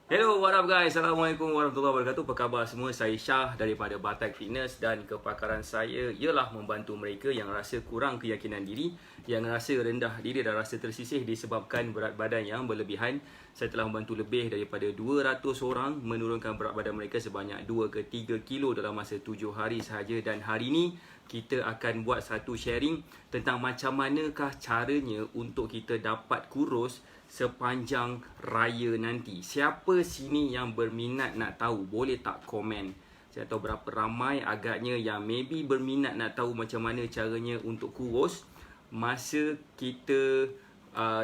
Hello, what up guys? Assalamualaikum warahmatullahi wabarakatuh. Apa khabar semua? Saya Syah daripada Batak Fitness dan kepakaran saya ialah membantu mereka yang rasa kurang keyakinan diri, yang rasa rendah diri dan rasa tersisih disebabkan berat badan yang berlebihan. Saya telah membantu lebih daripada 200 orang menurunkan berat badan mereka sebanyak 2 ke 3 kilo dalam masa 7 hari sahaja. Dan hari ini kita akan buat satu sharing tentang macam manakah caranya untuk kita dapat kurus sepanjang raya nanti. Siapa sini yang berminat nak tahu? Boleh tak komen? Saya tahu berapa ramai agaknya yang maybe berminat nak tahu macam mana caranya untuk kurus masa kita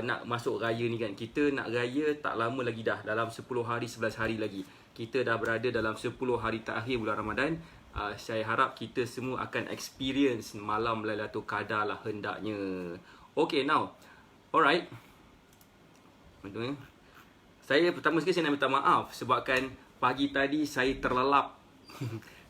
nak masuk raya ni kan. Kita nak raya tak lama lagi dah, dalam 10 hari 11 hari lagi. Kita dah berada dalam 10 hari terakhir bulan Ramadan. Saya harap kita semua akan experience malam Lailatul Qadar lah hendaknya. Okay, now, alright. Saya pertama sekali saya nak minta maaf sebabkan pagi tadi saya terlelap.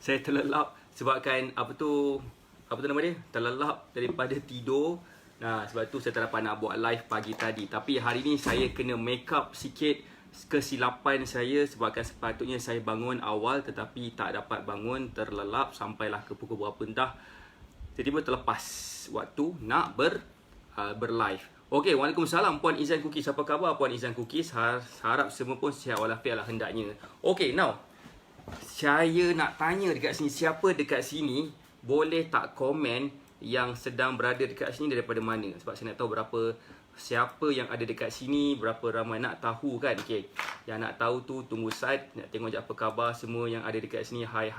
Saya terlelap sebabkan apa tu nama dia? Terlelap daripada tidur. Nah, sebab tu saya tak dapat nak buat live pagi tadi. Tapi hari ni saya kena make up sikit kesilapan saya sebabkan sepatutnya saya bangun awal tetapi tak dapat bangun, terlelap sampailah ke pukul berapa entah. Tiba-tiba terlepas waktu nak berlive. Okey, Waalaikumsalam Puan Izan Cookies. Apa khabar Puan Izan Cookies? Harap semua pun sihat walafiat lah hendaknya. Okey, now saya nak tanya dekat sini, siapa dekat sini boleh tak komen yang sedang berada dekat sini daripada mana? Sebab saya nak tahu berapa siapa yang ada dekat sini, berapa ramai nak tahu kan. Okey, yang nak tahu tu tunggu side, nak tengok je apa khabar semua yang ada dekat sini. Hai.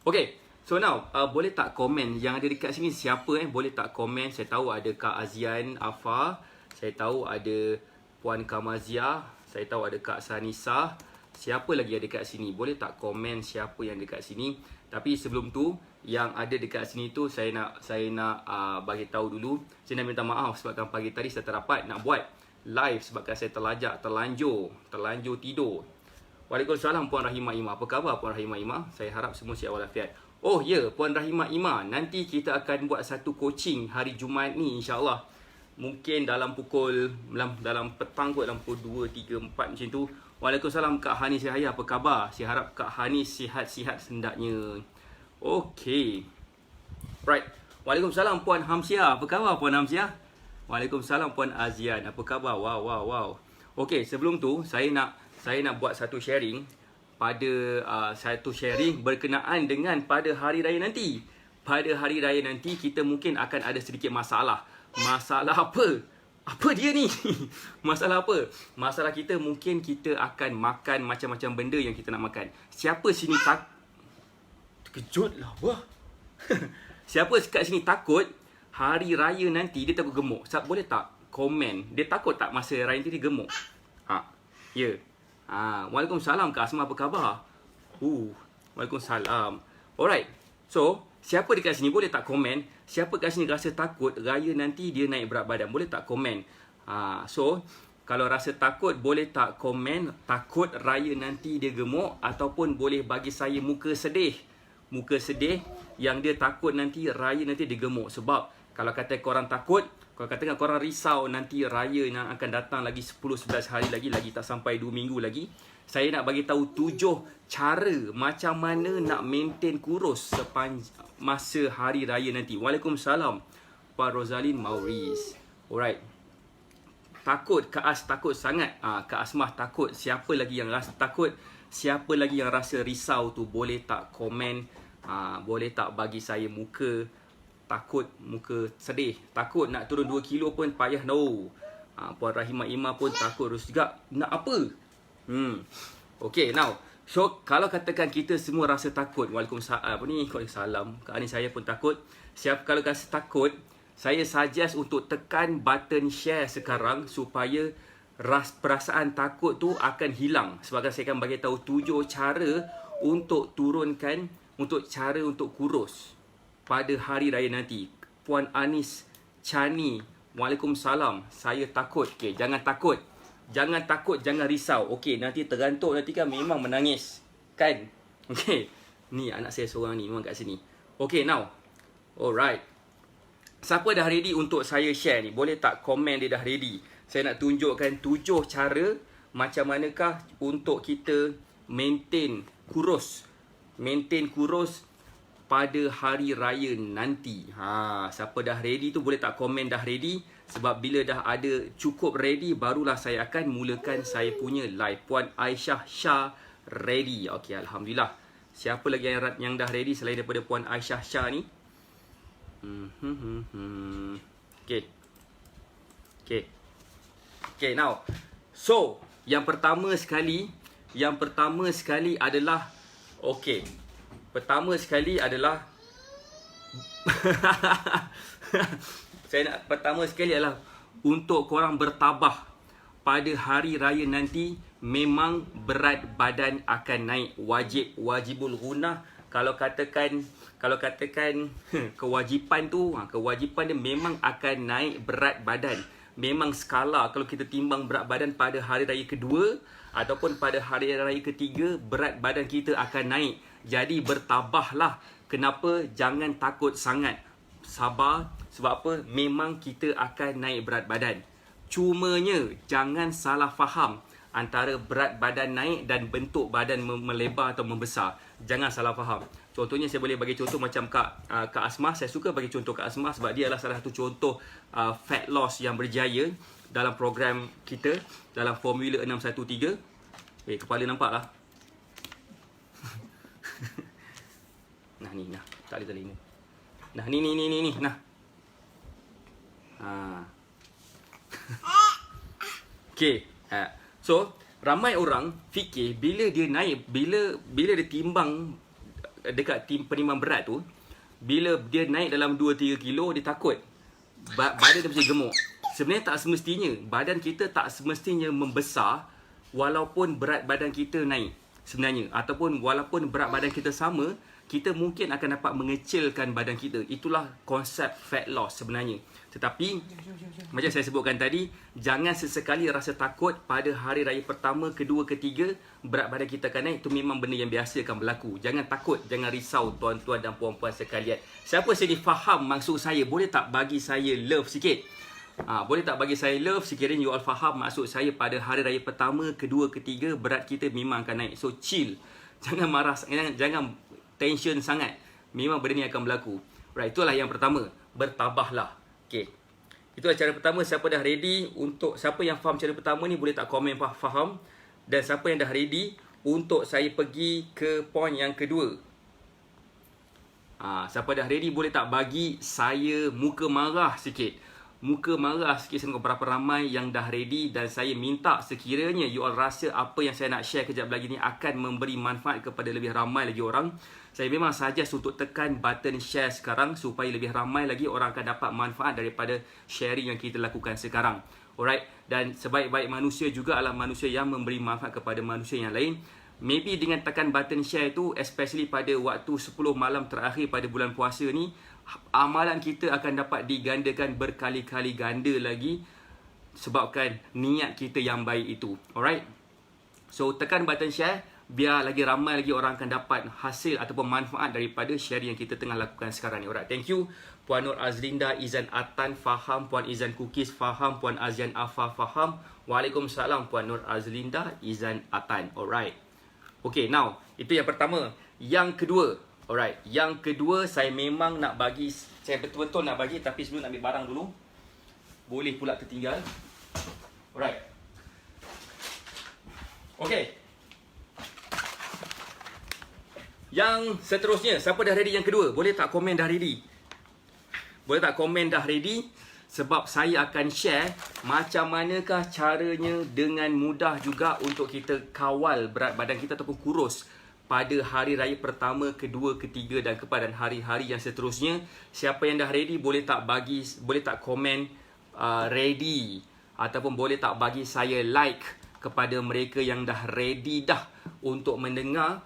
Okey. So now, boleh tak komen yang ada dekat sini siapa boleh tak komen. Saya tahu ada Kak Azian Afa, saya tahu ada Puan Kamazia, saya tahu ada Kak Sanisa. Siapa lagi ada dekat sini? Boleh tak komen siapa yang dekat sini? Tapi sebelum tu, yang ada dekat sini tu saya nak bagi tahu dulu. Saya nak minta maaf sebabkan pagi tadi saya tak dapat nak buat live sebabkan saya terlanjur tidur. Waalaikumsalam Puan Rahimah Ima. Apa khabar Puan Rahimah Ima? Saya harap semua sihat walafiat. Oh ya, Puan Rahimah Ima, nanti kita akan buat satu coaching hari Jumaat ni insya-Allah. Mungkin dalam petang kot, dalam pukul 2, 3, 4 macam tu. Waalaikumsalam Kak Hanis Yahya, apa khabar? Saya harap Kak Hanis sihat-sihat hendaknya. Okey. Right. Waalaikumsalam Puan Hamsia. Apa khabar Puan Hamsia? Waalaikumsalam Puan Azian. Apa khabar? Wow. Okey, sebelum tu saya nak buat satu sharing satu sharing berkenaan dengan pada hari raya nanti. Pada hari raya nanti kita mungkin akan ada sedikit masalah. Masalah apa? Apa dia ni? Masalah apa? Masalah kita mungkin kita akan makan macam-macam benda yang kita nak makan. Siapa sini terkejut lah wah. Siapa kat sini takut hari raya nanti dia takut gemuk? Boleh tak komen? Dia takut tak masa raya nanti dia gemuk? Ya. Waalaikumsalam Kak Asma, apa khabar? Waalaikumsalam. Alright. So, siapa dekat sini boleh tak komen? Siapa kat sini rasa takut raya nanti dia naik berat badan? Boleh tak komen? So, kalau rasa takut boleh tak komen takut raya nanti dia gemuk, ataupun boleh bagi saya muka sedih. Muka sedih yang dia takut nanti raya nanti dia gemuk. Sebab kalau kata korang takut, kalau katakan korang risau nanti raya yang akan datang lagi 10-11 hari lagi tak sampai 2 minggu lagi, saya nak bagi tahu 7 cara macam mana nak maintain kurus sepanjang masa hari raya nanti. Waalaikumsalam Puan Rosalyn Maurice. Alright. Takut, Kak As takut sangat. Kak Asmah takut. Siapa lagi yang rasa takut? Siapa lagi yang rasa risau tu boleh tak komen? Boleh tak bagi saya muka takut, muka sedih, takut nak turun 2 kilo pun payah no. Puan Rahimah Ima pun takut terus juga. Nak apa? Okay, now. So, kalau katakan kita semua rasa takut, Waalaikumsalam. Kak Ani saya pun takut. Kalau rasa takut, saya suggest untuk tekan button share sekarang supaya perasaan takut tu akan hilang. Sebab saya akan bagi tahu 7 cara untuk turunkan, cara untuk kurus pada hari raya nanti. Puan Anis Chani, Waalaikumsalam. Saya takut. Okey, jangan takut. Jangan risau. Okey, nanti tergantuk nanti kan memang menangis. Kan? Okey. Ni anak saya seorang ni memang kat sini. Okey, now. Alright. Siapa dah ready untuk saya share ni? Boleh tak komen dia dah ready? saya nak tunjukkan 7 cara macam manakah untuk kita maintain kurus. Maintain kurus pada hari raya nanti. Siapa dah ready tu boleh tak komen dah ready. Sebab bila dah ada cukup ready, barulah saya akan mulakan saya punya live. Puan Aisyah Shah ready. Okey, Alhamdulillah. Siapa lagi yang dah ready selain daripada Puan Aisyah Shah ni? Okey. Okey. Okay, now. So, yang pertama sekali adalah okey. Pertama sekali adalah pertama sekali adalah untuk korang bertabah pada hari raya nanti. Memang berat badan akan naik. Wajibul gunah. Kalau katakan kewajipan dia memang akan naik berat badan. Memang skala kalau kita timbang berat badan pada hari raya kedua ataupun pada hari raya ketiga, berat badan kita akan naik. Jadi bertabahlah. Kenapa? Jangan takut sangat. Sabar. Sebab apa? Memang kita akan naik berat badan. Cumanya jangan salah faham antara berat badan naik dan bentuk badan melebar atau membesar. Jangan salah faham. Contohnya saya boleh bagi contoh macam Kak Asmah. Saya suka bagi contoh Kak Asmah sebab dia adalah salah satu contoh fat loss yang berjaya dalam program kita, dalam Formula 613. Kepala nampak lah. Nah ni, nah. Tak ada telinga. Nah ni. Nah. Okay. So, ramai orang fikir bila dia naik, bila dia timbang dekat penimbang berat tu, bila dia naik dalam 2-3 kilo, dia takut badan dia mesti gemuk. Sebenarnya tak semestinya. Badan kita tak semestinya membesar walaupun berat badan kita naik sebenarnya. Ataupun walaupun berat badan kita sama, kita mungkin akan dapat mengecilkan badan kita. Itulah konsep fat loss sebenarnya. Tetapi macam saya sebutkan tadi, jangan sesekali rasa takut pada hari raya pertama, kedua, ketiga berat badan kita akan naik. Itu memang benda yang biasa akan berlaku. Jangan takut, jangan risau tuan-tuan dan puan-puan sekalian. Siapa sini faham maksud saya? Boleh tak bagi saya love sikit? Boleh tak bagi saya love sekiranya you all faham maksud saya pada hari raya pertama, kedua, ketiga berat kita memang akan naik. So chill. Jangan marah, jangan tension sangat. Memang benda ni akan berlaku. Right, itulah yang pertama. Bertabahlah. Okay. Itulah cara pertama. Siapa dah ready untuk, siapa yang faham cara pertama ni boleh tak komen faham. Dan siapa yang dah ready untuk saya pergi ke poin yang kedua. Siapa dah ready boleh tak bagi saya muka marah sikit. Muka marah sikit sama berapa ramai yang dah ready. Dan saya minta sekiranya you all rasa apa yang saya nak share kejap lagi ni akan memberi manfaat kepada lebih ramai lagi orang, saya memang suggest untuk tekan button share sekarang supaya lebih ramai lagi orang akan dapat manfaat daripada sharing yang kita lakukan sekarang. Alright, dan sebaik-baik manusia juga adalah manusia yang memberi manfaat kepada manusia yang lain. Maybe dengan tekan button share tu, especially pada waktu 10 malam terakhir pada bulan puasa ni, amalan kita akan dapat digandakan berkali-kali ganda lagi sebabkan niat kita yang baik itu. Alright, so tekan button share biar lagi ramai lagi orang akan dapat hasil ataupun manfaat daripada sharing yang kita tengah lakukan sekarang ni. Alright, thank you. Puan Nur Azlinda Izan Atan faham. Puan Izan Cookies faham. Puan Azian Afa faham. Waalaikumsalam Puan Nur Azlinda Izan Atan. Alright. Okay, now itu yang pertama. Yang kedua, alright, yang kedua saya memang nak bagi, saya betul-betul nak bagi, tapi sebelum nak ambil barang dulu, boleh pula tertinggal. Alright. Okay. Yang seterusnya, siapa dah ready yang kedua? Boleh tak komen dah ready? Boleh tak komen dah ready? Sebab saya akan share macam manakah caranya dengan mudah juga untuk kita kawal berat badan kita ataupun kurus pada hari raya pertama, kedua, ketiga dan kepada hari-hari yang seterusnya. Siapa yang dah ready boleh tak komen ready, ataupun boleh tak bagi saya like kepada mereka yang dah ready dah untuk mendengar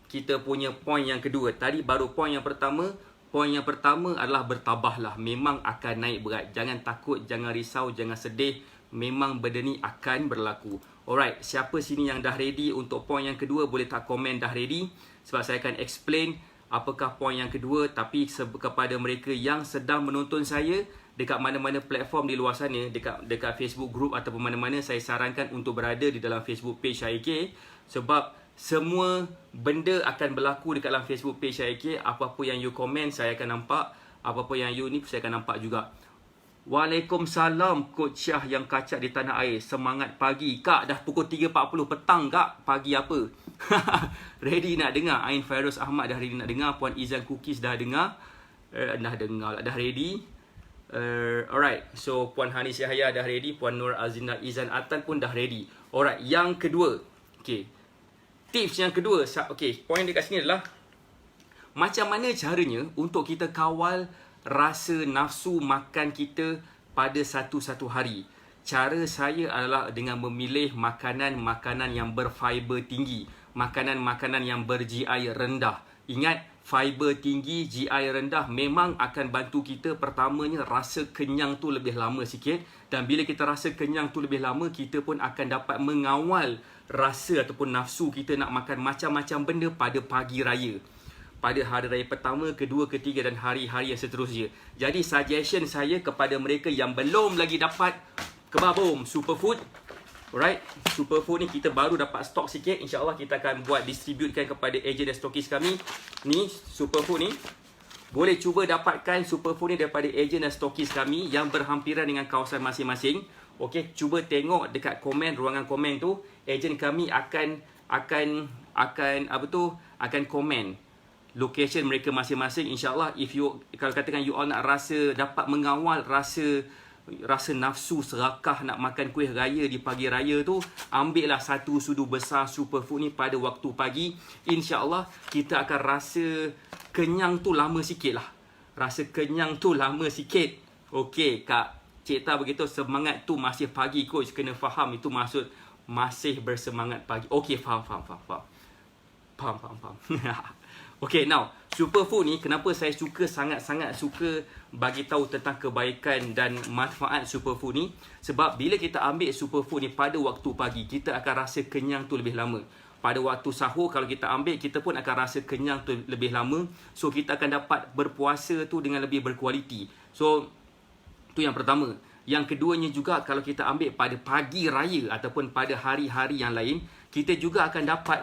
kita punya poin yang kedua. Tadi baru poin yang pertama. Poin yang pertama adalah bertabahlah. Memang akan naik berat. Jangan takut, jangan risau, jangan sedih. Memang benda ni akan berlaku. Alright, siapa sini yang dah ready untuk poin yang kedua boleh tak komen dah ready. Sebab saya akan explain apakah poin yang kedua. Tapi kepada mereka yang sedang menonton saya dekat mana-mana platform di luar sana, dekat Facebook group ataupun mana-mana, saya sarankan untuk berada di dalam Facebook page Syahir. Sebab semua benda akan berlaku dekat dalam Facebook page Syahir. Apa-apa yang you komen, saya akan nampak. Apa-apa yang you ni, saya akan nampak juga. Waalaikumsalam Coach Syah yang kacak di tanah air. Semangat pagi. Kak, dah pukul 3.40 petang kak. Pagi apa? Ready nak dengar? Ain Fairuz Ahmad dah ready nak dengar. Puan Izan Cookies dah dengar. Dah ready. Alright, so Puan Hanis Yahya dah ready. Puan Nur Azina Izan Atan pun dah ready. Alright, yang kedua, okay, tips yang kedua, okay, poin dekat sini adalah macam mana caranya untuk kita kawal rasa nafsu makan kita pada satu-satu hari. Cara saya adalah dengan memilih makanan-makanan yang berfiber tinggi, makanan-makanan yang ber-GI rendah. Ingat, fiber tinggi, GI rendah memang akan bantu kita. Pertamanya, rasa kenyang tu lebih lama sikit. Dan bila kita rasa kenyang tu lebih lama, kita pun akan dapat mengawal rasa ataupun nafsu kita nak makan macam-macam benda pada pagi raya. Pada hari raya pertama, kedua, ketiga dan hari-hari yang seterusnya. Jadi, suggestion saya kepada mereka yang belum lagi dapat Kebabom Superfood. Alright, Superfood ni kita baru dapat stok sikit. InsyaAllah kita akan buat distributekan kepada ejen dan stokis kami. Ni Superfood ni, boleh cuba dapatkan Superfood ni daripada ejen dan stokis kami yang berhampiran dengan kawasan masing-masing. Okey, cuba tengok dekat komen, ruangan komen tu, ejen kami akan komen location mereka masing-masing. InsyaAllah, kalau katakan you all nak dapat mengawal rasa nafsu serakah nak makan kuih raya di pagi raya tu, ambillah satu sudu besar Superfood ni pada waktu pagi. InsyaAllah kita akan rasa kenyang tu lama sikit lah. Okey, Kak Cik Ta begitu, semangat tu masih pagi coach. Kena faham itu maksud masih bersemangat pagi. Okey, faham. Okay, now Superfood ni kenapa saya sangat-sangat suka bagi tahu tentang kebaikan dan manfaat Superfood ni. Sebab bila kita ambil Superfood ni pada waktu pagi, kita akan rasa kenyang tu lebih lama. Pada waktu sahur kalau kita ambil, kita pun akan rasa kenyang tu lebih lama. So kita akan dapat berpuasa tu dengan lebih berkualiti. So tu yang pertama. Yang keduanya juga, kalau kita ambil pada pagi raya ataupun pada hari-hari yang lain, kita juga akan dapat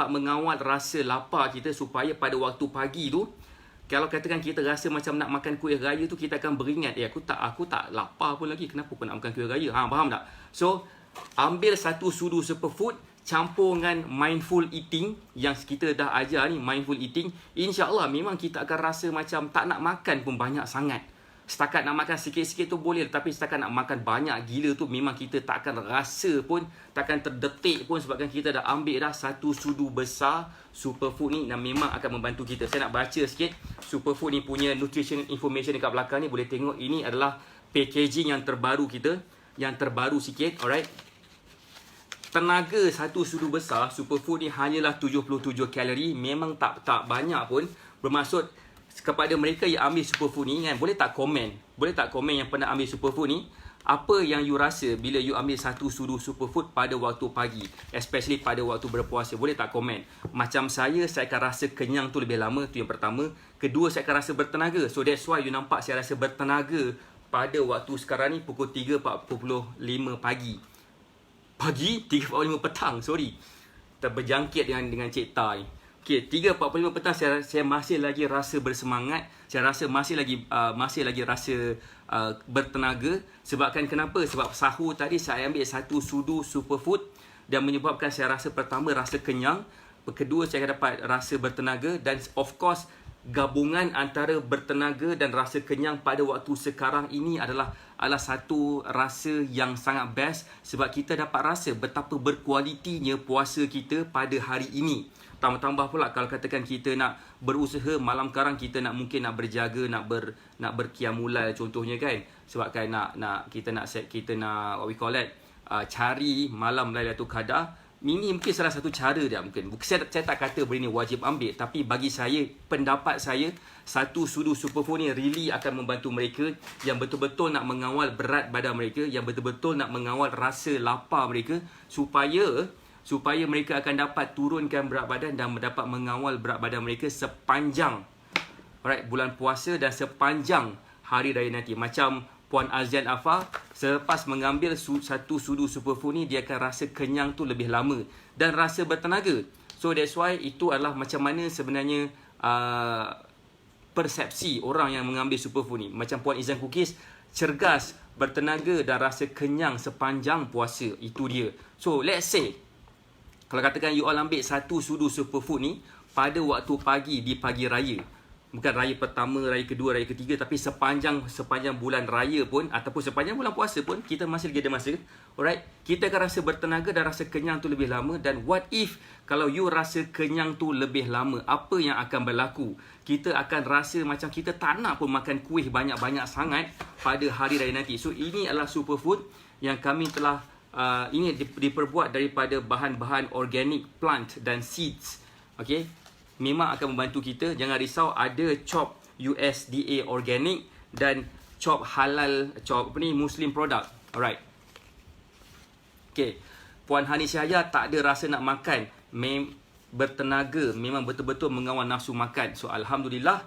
mengawal rasa lapar kita, supaya pada waktu pagi tu, kalau katakan kita rasa macam nak makan kuih raya tu, kita akan beringat, aku tak lapar pun lagi, kenapa aku nak makan kuih raya? Faham tak? So, ambil satu sudu Superfood, campur dengan mindful eating yang kita dah ajar ni, mindful eating. InsyaAllah memang kita akan rasa macam tak nak makan pun banyak sangat. Setakat nak makan sikit-sikit tu boleh, tapi setakat nak makan banyak gila tu memang kita tak akan rasa pun, takkan terdetik pun, sebabkan kita dah ambil dah satu sudu besar Superfood ni dan memang akan membantu kita. Saya nak baca sikit Superfood ni punya nutrition information dekat belakang ni, boleh tengok. Ini adalah packaging yang terbaru kita, yang terbaru sikit. Alright, tenaga satu sudu besar Superfood ni hanyalah 77 kalori. Memang tak banyak pun. Bermaksud kepada mereka yang ambil Superfood ni kan, boleh tak komen yang pernah ambil Superfood ni, apa yang you rasa bila you ambil satu sudu Superfood pada waktu pagi, especially pada waktu berpuasa. Boleh tak komen? Macam saya akan rasa kenyang tu lebih lama. Tu yang pertama. Kedua, saya akan rasa bertenaga. So that's why you nampak saya rasa bertenaga pada waktu sekarang ni pukul 3.45 pagi. 3.45 petang, sorry, terberjangkit dengan Cik Ta ni. Okay, 3.45 petang saya masih lagi rasa bersemangat. Saya rasa masih lagi rasa bertenaga. Sebabkan kenapa? Sebab sahur tadi saya ambil satu sudu Superfood dan menyebabkan saya rasa pertama rasa kenyang, kedua saya dapat rasa bertenaga, dan of course gabungan antara bertenaga dan rasa kenyang pada waktu sekarang ini adalah satu rasa yang sangat best, sebab kita dapat rasa betapa berkualitinya puasa kita pada hari ini. Tambah pula kalau katakan kita nak berusaha malam karang, kita mungkin nak berjaga, nak berqiyamul contohnya kan, sebabkan kita nak what we call that, cari malam Lailatul Qadar. Ini mungkin salah satu cara dia mungkin. Saya tak kata benda ni wajib ambil, tapi bagi saya, pendapat saya, satu sudu Superfood ni really akan membantu mereka yang betul-betul nak mengawal berat badan mereka, yang betul-betul nak mengawal rasa lapar mereka, supaya mereka akan dapat turunkan berat badan dan dapat mengawal berat badan mereka sepanjang bulan puasa dan sepanjang hari raya nanti. Macam Puan Azian Afar, selepas mengambil satu sudu superfood ni, dia akan rasa kenyang tu lebih lama dan rasa bertenaga. So that's why itu adalah macam mana sebenarnya persepsi orang yang mengambil superfood ni. Macam Puan Izan Cookies, cergas, bertenaga dan rasa kenyang sepanjang puasa. Itu dia. So let's say, kalau katakan you all ambil satu sudu superfood ni pada waktu pagi di pagi raya. Bukan raya pertama, raya kedua, raya ketiga, tapi sepanjang bulan raya pun ataupun sepanjang bulan puasa pun kita masih lagi ada masa. Alright, kita akan rasa bertenaga dan rasa kenyang tu lebih lama. Dan what if kalau you rasa kenyang tu lebih lama, apa yang akan berlaku? Kita akan rasa macam kita tak nak pun makan kuih banyak-banyak sangat pada hari raya nanti. So ini adalah superfood yang kami telah ini diperbuat daripada bahan-bahan organic plant dan seeds. Okay, memang akan membantu kita. Jangan risau, ada chop USDA organic dan chop halal, chop Muslim product. Alright. Okay, Puan Hani Syahya tak ada rasa nak makan, bertenaga, memang betul-betul mengawal nafsu makan. So Alhamdulillah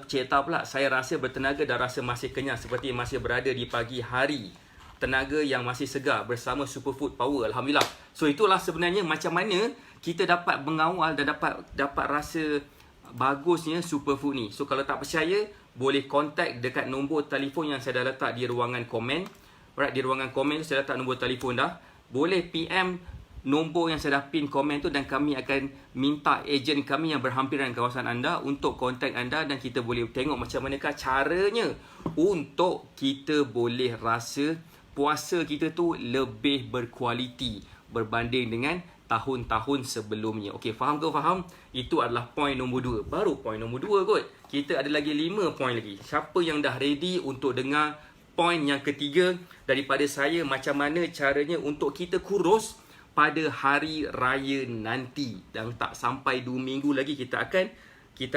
cerita pula, saya rasa bertenaga dan rasa masih kenyang seperti masih berada di pagi hari. Tenaga yang masih segar bersama Superfood Power. Alhamdulillah. So itulah sebenarnya macam mana kita dapat mengawal dan dapat rasa bagusnya Superfood ni. So kalau tak percaya, boleh contact dekat nombor telefon yang saya dah letak di ruangan komen. Alright, di ruangan komen tu saya letak nombor telefon dah. Boleh PM nombor yang saya dah pin komen tu dan kami akan minta ejen kami yang berhampiran kawasan anda untuk kontak anda dan kita boleh tengok macam manakah caranya untuk kita boleh rasa puasa kita tu lebih berkualiti berbanding dengan tahun-tahun sebelumnya. Okey, faham ke faham? Itu adalah point nombor 2. Baru point nombor 2 kot. Kita ada lagi 5 point lagi. Siapa yang dah ready untuk dengar point yang ketiga daripada saya, macam mana caranya untuk kita kurus pada hari raya nanti? Dan tak sampai 2 minggu lagi kita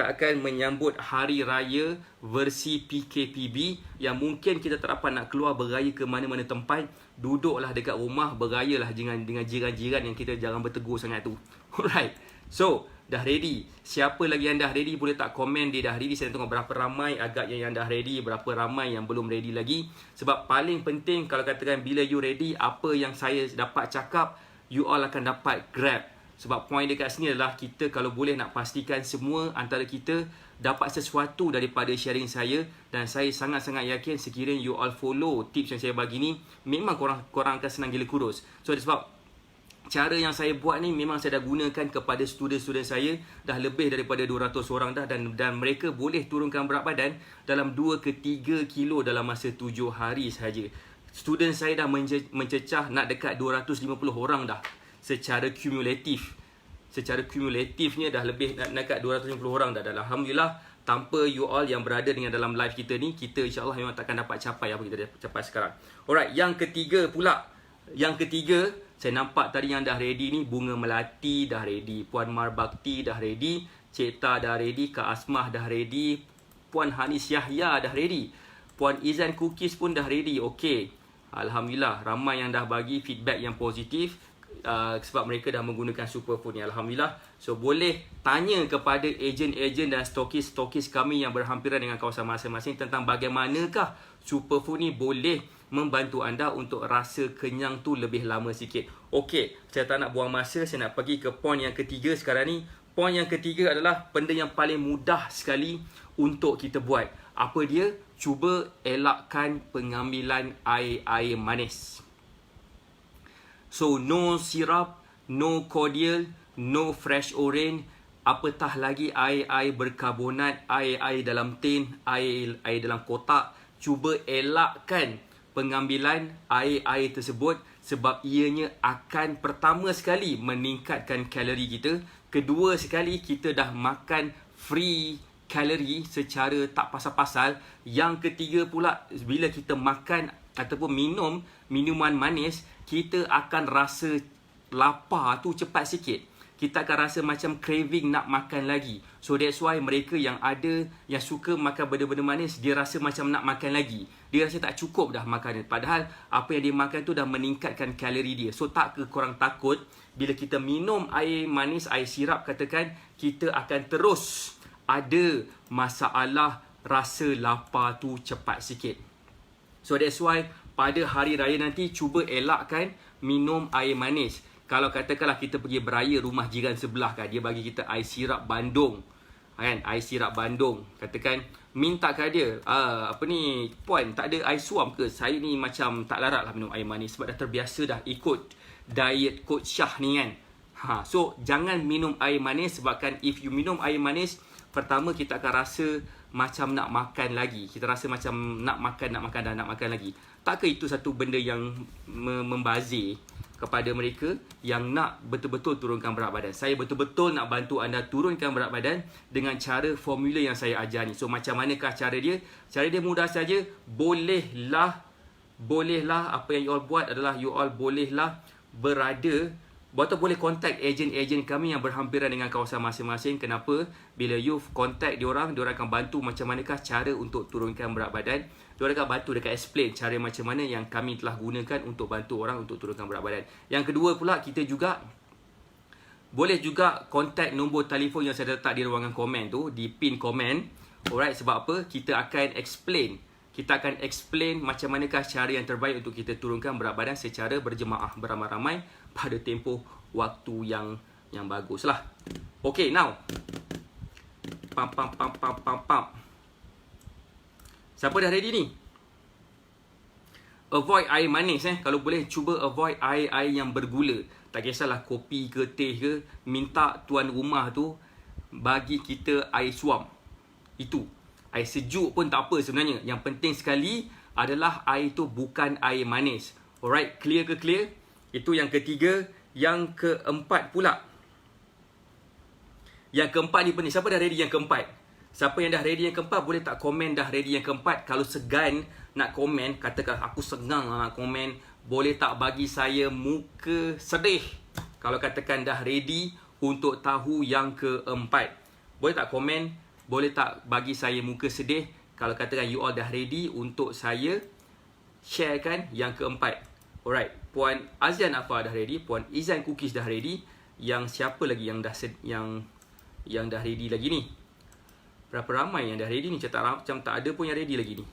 akan menyambut hari raya versi PKPB yang mungkin kita tak dapat nak keluar beraya ke mana-mana tempat. Duduklah dekat rumah, berayalah dengan jiran-jiran yang kita jarang bertegur sangat tu. Alright. So, dah ready? Siapa lagi yang dah ready boleh tak komen dia dah ready. Saya tengok berapa ramai agaknya yang dah ready, berapa ramai yang belum ready lagi. Sebab paling penting kalau katakan bila you ready, apa yang saya dapat cakap, you all akan dapat grab. Sebab point dekat sini adalah kita kalau boleh nak pastikan semua antara kita dapat sesuatu daripada sharing saya. Dan saya sangat-sangat yakin sekiranya you all follow tips yang saya bagi ni, memang korang akan senang gila kurus. So sebab cara yang saya buat ni memang saya dah gunakan kepada student-student saya. Dah lebih daripada 200 orang dah. Dan mereka boleh turunkan berat badan dalam 2 ke 3 kilo dalam masa 7 hari sahaja. Student saya dah mencecah nak dekat 250 orang dah. Secara kumulatif. Secara kumulatifnya dah lebih nak dekat 250 orang dah. Dan Alhamdulillah, tanpa you all yang berada dengan dalam live kita ni, kita insyaAllah memang takkan dapat capai apa kita dah capai sekarang. Alright, yang ketiga pula. Yang ketiga, saya nampak tadi yang dah ready ni, Bunga Melati dah ready, Puan Marbakti dah ready, Cik Ta dah ready, Kak Asmah dah ready, Puan Hanis Yahya dah ready, Puan Izan Cookies pun dah ready. Okey, Alhamdulillah, ramai yang dah bagi feedback yang positif. Sebab mereka dah menggunakan Superfood ni. Alhamdulillah. So boleh tanya kepada ejen-ejen dan stokis-stokis kami yang berhampiran dengan kawasan masing-masing tentang bagaimanakah Superfood ni boleh membantu anda untuk rasa kenyang tu lebih lama sikit. Okey, saya tak nak buang masa, saya nak pergi ke point yang ketiga sekarang ni. Point yang ketiga adalah benda yang paling mudah sekali untuk kita buat. Apa dia? Cuba elakkan pengambilan air-air manis. So, no syrup, no cordial, no fresh orange, apatah lagi air-air berkarbonat, air-air dalam tin, air dalam kotak. Cuba elakkan pengambilan air-air tersebut sebab ianya akan pertama sekali meningkatkan kalori kita. Kedua sekali, kita dah makan free kalori secara tak pasal-pasal. Yang ketiga pula, bila kita makan ataupun minum minuman manis, kita akan rasa lapar tu cepat sikit. Kita akan rasa macam craving nak makan lagi. So that's why mereka yang suka makan benda-benda manis, dia rasa macam nak makan lagi. Dia rasa tak cukup dah makan. Padahal apa yang dia makan tu dah meningkatkan kalori dia. So tak ke korang takut bila kita minum air manis, air sirap katakan, kita akan terus ada masalah rasa lapar tu cepat sikit. So that's why pada hari raya nanti cuba elakkan minum air manis. Kalau katakanlah kita pergi beraya rumah jiran sebelah kan, dia bagi kita air sirap Bandung. Kan, air sirap Bandung. Katakan minta kat dia, puan tak ada air suam ke? Saya ni macam tak larat lah minum air manis sebab dah terbiasa dah ikut diet Coach Syah ni kan. So jangan minum air manis sebabkan if you minum air manis, pertama kita akan rasa macam nak makan lagi. Kita rasa macam nak makan lagi. Takkah itu satu benda yang membazir kepada mereka yang nak betul-betul turunkan berat badan? Saya betul-betul nak bantu anda turunkan berat badan dengan cara formula yang saya ajar ni. So macam manakah cara dia? Cara dia mudah saja. Bolehlah apa yang you all buat adalah you all bolehlah berada atau boleh kontak ejen-ejen kami yang berhampiran dengan kawasan masing-masing. Kenapa? Bila you kontak diorang akan bantu macam manakah cara untuk turunkan berat badan. Diorang akan bantu dekat explain cara macam mana yang kami telah gunakan untuk bantu orang untuk turunkan berat badan. Yang kedua pula, kita juga boleh juga kontak nombor telefon yang saya letak di ruangan komen tu, di pin komen. Alright, sebab apa? Kita akan explain macam manakah cara yang terbaik untuk kita turunkan berat badan secara berjemaah, beramai-ramai pada tempoh waktu yang bagus lah. Okay, now. Siapa dah ready ni? Avoid air manis Kalau boleh cuba avoid air yang bergula. Tak kisahlah kopi ke teh ke, minta tuan rumah tu bagi kita air suam. Itu. Air sejuk pun tak apa sebenarnya. Yang penting sekali adalah air tu bukan air manis. Alright, clear ke clear? Itu yang ketiga. Yang keempat pula. Yang keempat ni penting. Siapa dah ready yang keempat? Siapa yang dah ready yang keempat, boleh tak komen dah ready yang keempat? Kalau segan nak komen, katakan aku senang nak komen, boleh tak bagi saya muka sedih? Kalau katakan dah ready untuk tahu yang keempat. Boleh tak komen? Boleh tak bagi saya muka sedih? Kalau katakan you all dah ready untuk saya sharekan yang keempat. Alright, Puan Azian Afar dah ready, Puan Izan Cookies dah ready. Yang siapa lagi yang dah ready lagi ni? Berapa ramai yang dah ready ni? Macam tak ada pun yang ready lagi ni.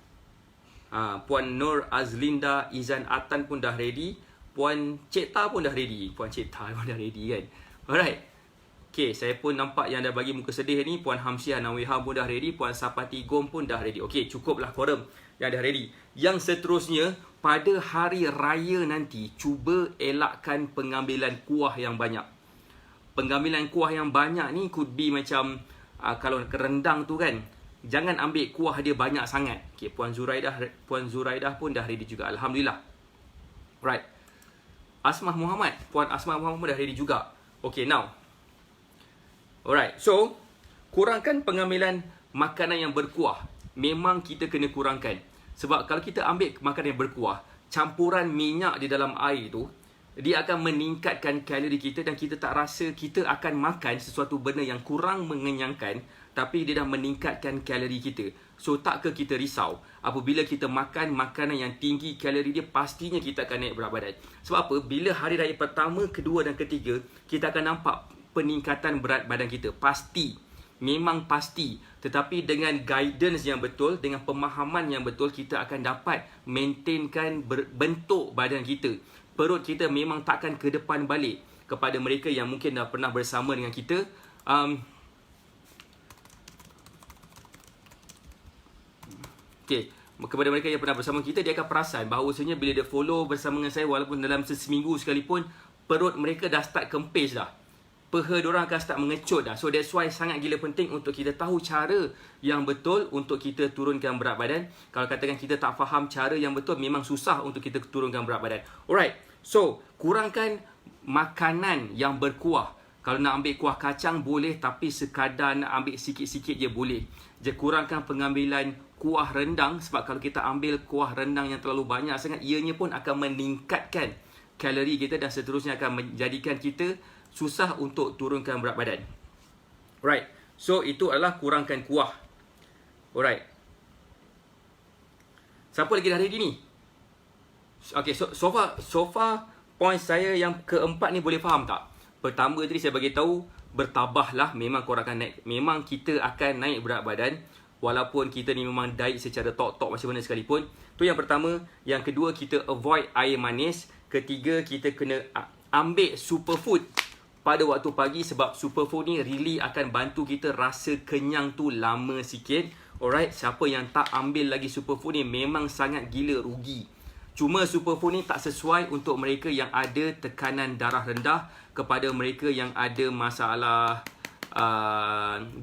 Puan Nur Azlinda Izan Atan pun dah ready. Puan Cekta pun dah ready. Puan Cekta pun dah ready kan. Alright. Okay, saya pun nampak yang dah bagi muka sedih ni. Puan Hamsiah Nawiha pun dah ready. Puan Sapati Gom pun dah ready. Okay, cukuplah quorum yang dah ready. Yang seterusnya, pada hari raya nanti, cuba elakkan pengambilan kuah yang banyak. Pengambilan kuah yang banyak ni could be macam kalau rendang tu kan, jangan ambil kuah dia banyak sangat. Okay, Puan Zuraidah pun dah ready juga. Alhamdulillah. Right. Asmah Muhammad. Puan Asmah Muhammad pun dah ready juga. Okay, now. Alright. So, kurangkan pengambilan makanan yang berkuah. Memang kita kena kurangkan. Sebab kalau kita ambil makanan yang berkuah, campuran minyak di dalam air tu, dia akan meningkatkan kalori kita dan kita tak rasa kita akan makan sesuatu benda yang kurang mengenyangkan, tapi dia dah meningkatkan kalori kita. So takkah kita risau apabila kita makan makanan yang tinggi kalori dia, pastinya kita akan naik berat badan. Sebab apa? Bila hari raya pertama, kedua dan ketiga, kita akan nampak peningkatan berat badan kita. Pasti. Memang pasti. Tetapi dengan guidance yang betul, dengan pemahaman yang betul, kita akan dapat maintainkan bentuk badan kita. Perut kita memang takkan ke depan balik. Kepada mereka yang mungkin dah pernah bersama dengan kita, kepada mereka yang pernah bersama kita, dia akan perasan bahawasanya bila dia follow bersama dengan saya, walaupun dalam seminggu sekalipun, perut mereka dah start kempis dah. Peha diorang akan start mengecut dah. So that's why sangat gila penting untuk kita tahu cara yang betul untuk kita turunkan berat badan. Kalau katakan kita tak faham cara yang betul, memang susah untuk kita turunkan berat badan. Alright. So, kurangkan makanan yang berkuah. Kalau nak ambil kuah kacang boleh, tapi sekadar nak ambil sikit-sikit je boleh. Kurangkan pengambilan kuah rendang, sebab kalau kita ambil kuah rendang yang terlalu banyak sangat, ianya pun akan meningkatkan kalori kita dan seterusnya akan menjadikan kita susah untuk turunkan berat badan. Right. So, itu adalah kurangkan kuah. Alright. Siapa lagi dah ready ni? Okay, so far point saya yang keempat ni boleh faham tak? Pertama tadi saya bagi tahu, bertabahlah, memang korang akan naik. Memang kita akan naik berat badan. walaupun kita ni memang diet secara tok-tok macam mana sekalipun. Tu yang pertama. Yang kedua, kita avoid air manis. Ketiga, kita kena ambil superfood pada waktu pagi, sebab superfood ni really akan bantu kita rasa kenyang tu lama sikit. Alright, siapa yang tak ambil lagi superfood ni memang sangat gila rugi. Cuma superfood ni tak sesuai untuk mereka yang ada tekanan darah rendah, kepada mereka yang ada masalah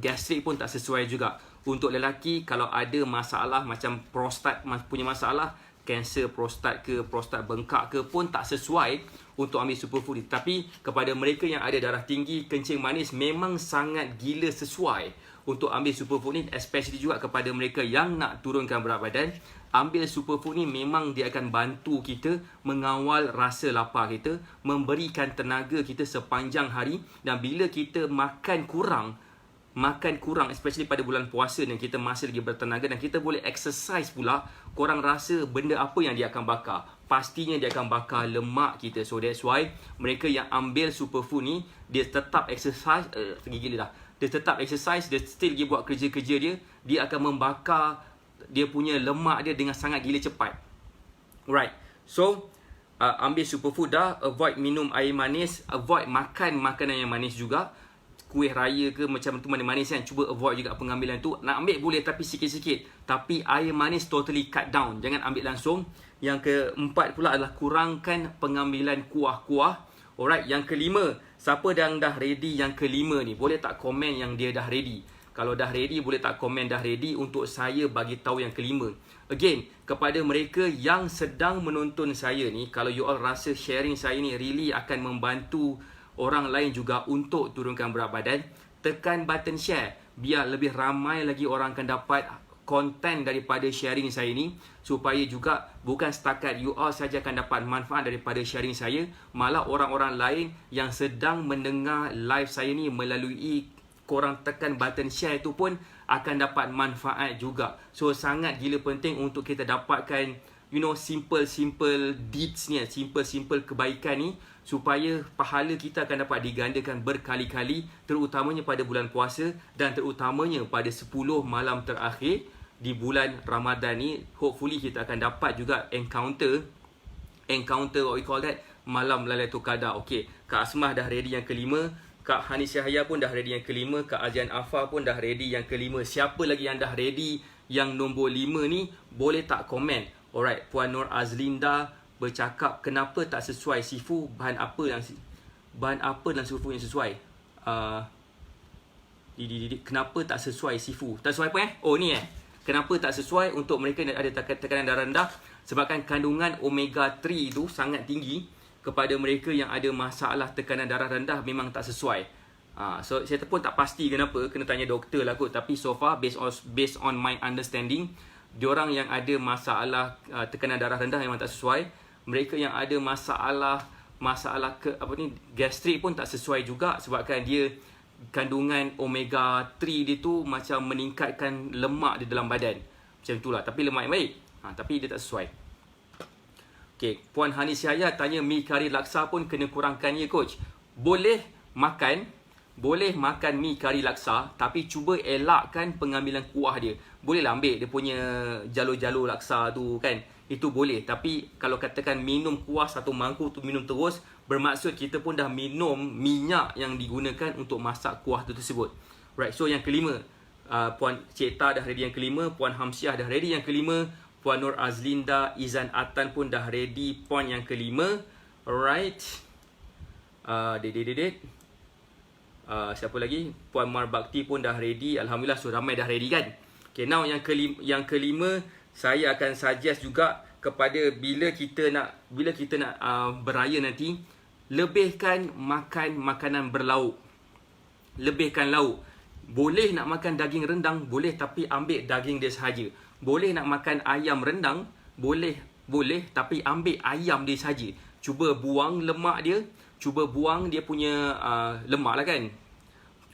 gastrik pun tak sesuai juga. Untuk lelaki, kalau ada masalah macam prostat punya masalah, kanser prostat ke, prostat bengkak ke pun tak sesuai untuk ambil superfood ni. Tapi kepada mereka yang ada darah tinggi, kencing manis, memang sangat gila sesuai untuk ambil superfood ni. Especially juga kepada mereka yang nak turunkan berat badan. Ambil superfood ni memang dia akan bantu kita mengawal rasa lapar kita, memberikan tenaga kita sepanjang hari. Dan bila kita makan kurang, especially pada bulan puasa dan kita masih lagi bertenaga dan kita boleh exercise pula, korang rasa benda apa yang dia akan bakar? Pastinya dia akan bakar lemak kita. So that's why mereka yang ambil superfood ni, dia tetap exercise, dia tetap exercise, dia still pergi buat kerja-kerja dia, dia akan membakar dia punya lemak dia dengan sangat gila cepat. Right. So ambil superfood dah, avoid minum air manis, avoid makan makanan yang manis juga. Kuih raya ke macam tu mana manis kan, cuba avoid juga pengambilan tu. Nak ambil boleh tapi sikit-sikit. Tapi air manis totally cut down, jangan ambil langsung. Yang keempat pula adalah kurangkan pengambilan kuah-kuah. Alright, yang kelima, siapa yang dah ready yang kelima ni, boleh tak komen yang dia dah ready? Kalau dah ready, boleh tak komen dah ready untuk saya bagi tahu yang kelima. Again, kepada mereka yang sedang menonton saya ni, kalau you all rasa sharing saya ni really akan membantu orang lain juga untuk turunkan berat badan, tekan button share biar lebih ramai lagi orang akan dapat konten daripada sharing saya ni, supaya juga bukan setakat you all saja akan dapat manfaat daripada sharing saya, malah orang-orang lain yang sedang mendengar live saya ni melalui korang tekan button share itu pun akan dapat manfaat juga. So sangat gila penting untuk kita dapatkan simple deeds ni, simple kebaikan ni, supaya pahala kita akan dapat digandakan berkali-kali, terutamanya pada bulan puasa dan terutamanya pada 10 malam terakhir di bulan Ramadan ni. Hopefully kita akan dapat juga encounter what we call that, malam Lailatul Qadar. Okay, Kak Asmah dah ready yang kelima, Kak Hanis Yahya pun dah ready yang kelima, Kak Azian Afa pun dah ready yang kelima. Siapa lagi yang dah ready yang nombor 5 ni, boleh tak komen? Alright, Puan Nur Azlinda bercakap, kenapa tak sesuai Sifu? Bahan apa dalam Sifu yang sesuai? Kenapa tak sesuai Sifu? Tak sesuai apa Oh ni kenapa tak sesuai untuk mereka yang ada tekanan darah rendah? Sebabkan kandungan omega 3 tu sangat tinggi. Kepada mereka yang ada masalah tekanan darah rendah memang tak sesuai. So saya pun tak pasti kenapa, kena tanya doktor lah kot. Tapi so far based on my understanding, diorang yang ada masalah tekanan darah rendah memang tak sesuai. Mereka yang ada masalah gastrik pun tak sesuai juga, sebabkan dia kandungan omega 3 dia tu macam meningkatkan lemak di dalam badan. Macam itulah, tapi lemak yang baik. Tapi dia tak sesuai. Okay, Puan Hanis Yahya tanya, mi kari laksa pun kena kurangkan ya coach? Boleh makan mi kari laksa, tapi cuba elakkan pengambilan kuah dia. Bolehlah ambil dia punya jalur-jalur laksa tu kan, itu boleh. Tapi kalau katakan minum kuah satu mangkuk tu minum terus, bermaksud kita pun dah minum minyak yang digunakan untuk masak kuah tu tersebut. Right, so yang kelima, Puan Cik Ta dah ready yang kelima, Puan Hamsiah dah ready yang kelima, Puan Nur Azlinda, Izan Atan pun dah ready point yang kelima. Alright. Siapa lagi? Puan Mar Bakti pun dah ready. Alhamdulillah, so ramai dah ready kan. Okay, now yang kelima, saya akan suggest juga kepada bila kita nak beraya nanti, lebihkan makan makanan berlauk. Lebihkan lauk. Boleh nak makan daging rendang, boleh, tapi ambil daging dia sahaja. Boleh nak makan ayam rendang, boleh, tapi ambil ayam dia saja. Cuba buang lemak dia, cuba buang dia punya lemak lah kan.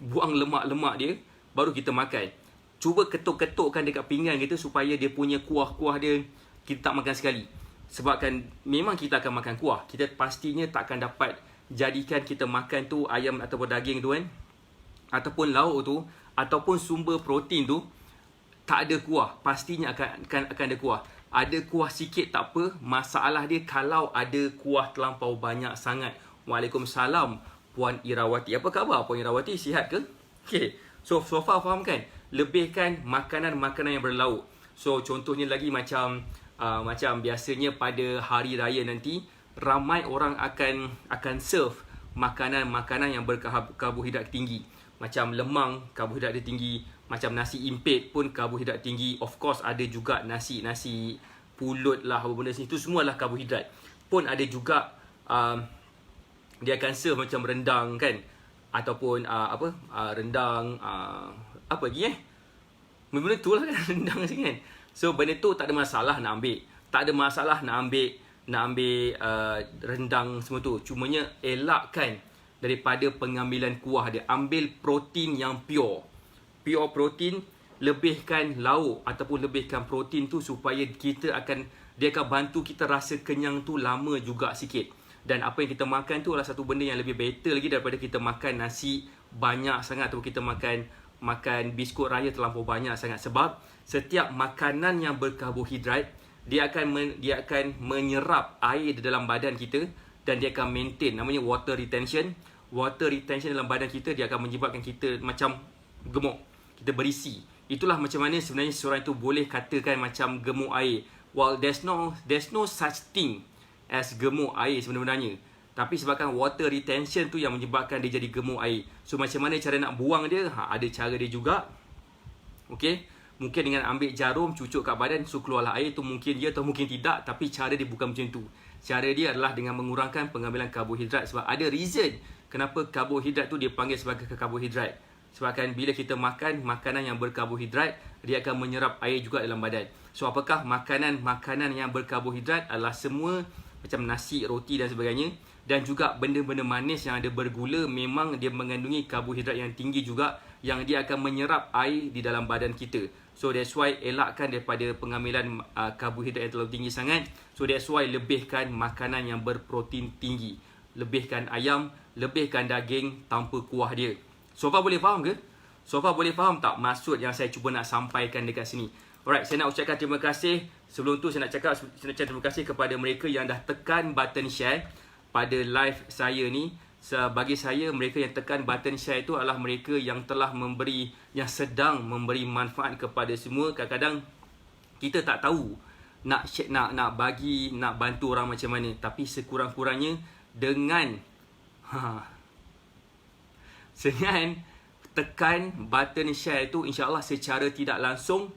Buang lemak-lemak dia, baru kita makan. Cuba ketuk-ketukkan dekat pinggan kita supaya dia punya kuah-kuah dia kita tak makan sekali. Sebabkan memang kita akan makan kuah, kita pastinya tak akan dapat jadikan kita makan tu ayam ataupun daging tu kan, ataupun lauk tu, ataupun sumber protein tu, tak ada kuah, pastinya akan ada kuah. Ada kuah sikit tak apa, masalah dia kalau ada kuah terlampau banyak sangat. Waalaikumsalam Puan Irawati. Apa khabar Puan Irawati? Sihat ke? Okay. So far faham kan? Lebihkan makanan-makanan yang berlauk. So contohnya lagi macam biasanya pada hari raya nanti, ramai orang akan serve makanan-makanan yang berkarbohidrat tinggi. Macam lemang, karbohidrat dia tinggi. Macam nasi impit pun karbohidrat tinggi. Of course ada juga nasi pulut lah, apa benda sini. Itu semualah karbohidrat. Pun ada juga dia akan serve macam rendang kan. Ataupun rendang, apa lagi benda tu lah kan, rendang sini kan. So benda tu tak ada masalah nak ambil. Tak ada masalah nak ambil rendang semua tu. Cumanya elakkan daripada pengambilan kuah dia. Ambil protein yang pure protein, lebihkan lauk ataupun lebihkan protein tu supaya dia akan bantu kita rasa kenyang tu lama juga sikit. Dan apa yang kita makan tu adalah satu benda yang lebih better lagi daripada kita makan nasi banyak sangat atau kita makan biskut raya terlampau banyak sangat. Sebab setiap makanan yang berkarbohidrat, dia akan menyerap air di dalam badan kita dan dia akan maintain, namanya water retention. Water retention dalam badan kita, dia akan menyebabkan kita macam gemuk, kita berisi. Itulah macam mana sebenarnya seorang itu boleh katakan macam gemuk air. Well, there's no such thing as gemuk air sebenarnya. Tapi sebabkan water retention tu yang menyebabkan dia jadi gemuk air. So macam mana cara nak buang dia? Ada cara dia juga. Okay, mungkin dengan ambil jarum cucuk kat badan, so keluarlah air tu, mungkin dia atau mungkin tidak. Tapi cara dia bukan macam tu. Cara dia adalah dengan mengurangkan pengambilan karbohidrat. Sebab ada reason kenapa karbohidrat tu dia panggil sebagai karbohidrat. Sebabkan bila kita makan makanan yang berkarbohidrat, dia akan menyerap air juga dalam badan. So apakah makanan yang berkarbohidrat? Adalah semua macam nasi, roti dan sebagainya. Dan juga benda-benda manis yang ada bergula, memang dia mengandungi karbohidrat yang tinggi juga, yang dia akan menyerap air di dalam badan kita. So that's why elakkan daripada pengambilan karbohidrat yang terlalu tinggi sangat. So that's why lebihkan makanan yang berprotein tinggi. Lebihkan ayam, lebihkan daging tanpa kuah dia. So far boleh faham ke? So far boleh faham tak maksud yang saya cuba nak sampaikan dekat sini? Alright, saya nak ucapkan terima kasih. Sebelum tu saya nak cakap terima kasih kepada mereka yang dah tekan button share pada live saya ni. Bagi saya, mereka yang tekan button share itu adalah mereka yang telah memberi, yang sedang memberi manfaat kepada semua. Kadang-kadang kita tak tahu nak bagi, nak bantu orang macam mana. Tapi sekurang-kurangnya dengan tekan button share itu, insya-Allah secara tidak langsung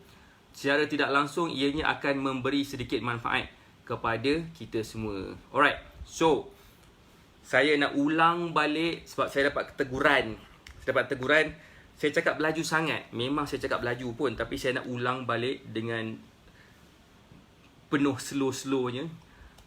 ianya akan memberi sedikit manfaat kepada kita semua. Alright. So saya nak ulang balik sebab saya dapat teguran. Saya cakap laju sangat. Memang saya cakap laju pun, tapi saya nak ulang balik dengan penuh slow-slownya.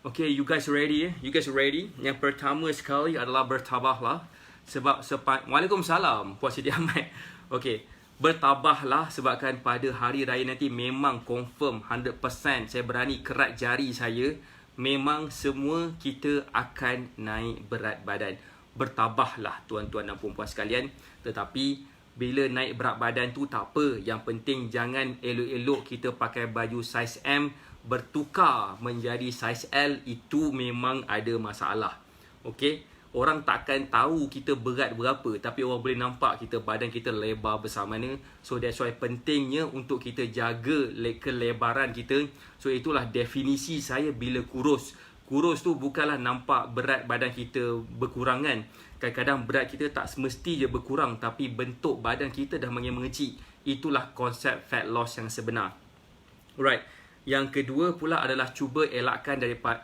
Okay, you guys ready? You guys ready? Yang pertama sekali adalah bertabahlah. Sebab Waalaikumsalam Puan Siti Ahmad. Okay, bertabahlah sebabkan pada hari raya nanti memang confirm 100%, saya berani kerat jari saya, memang semua kita akan naik berat badan. Bertabahlah tuan-tuan dan puan-puan sekalian. Tetapi bila naik berat badan tu tak apa, yang penting jangan elok-elok kita pakai baju saiz M bertukar menjadi saiz L, itu memang ada masalah. Okay, orang takkan tahu kita berat berapa, tapi orang boleh nampak badan kita lebar besar mana. So that's why pentingnya untuk kita jaga kelebaran kita. So itulah definisi saya bila kurus. Kurus tu bukanlah nampak berat badan kita berkurang kan. Kadang-kadang berat kita tak semesti je berkurang, tapi bentuk badan kita dah makin mengecil. Itulah konsep fat loss yang sebenar. Alright. Yang kedua pula adalah cuba elakkan daripada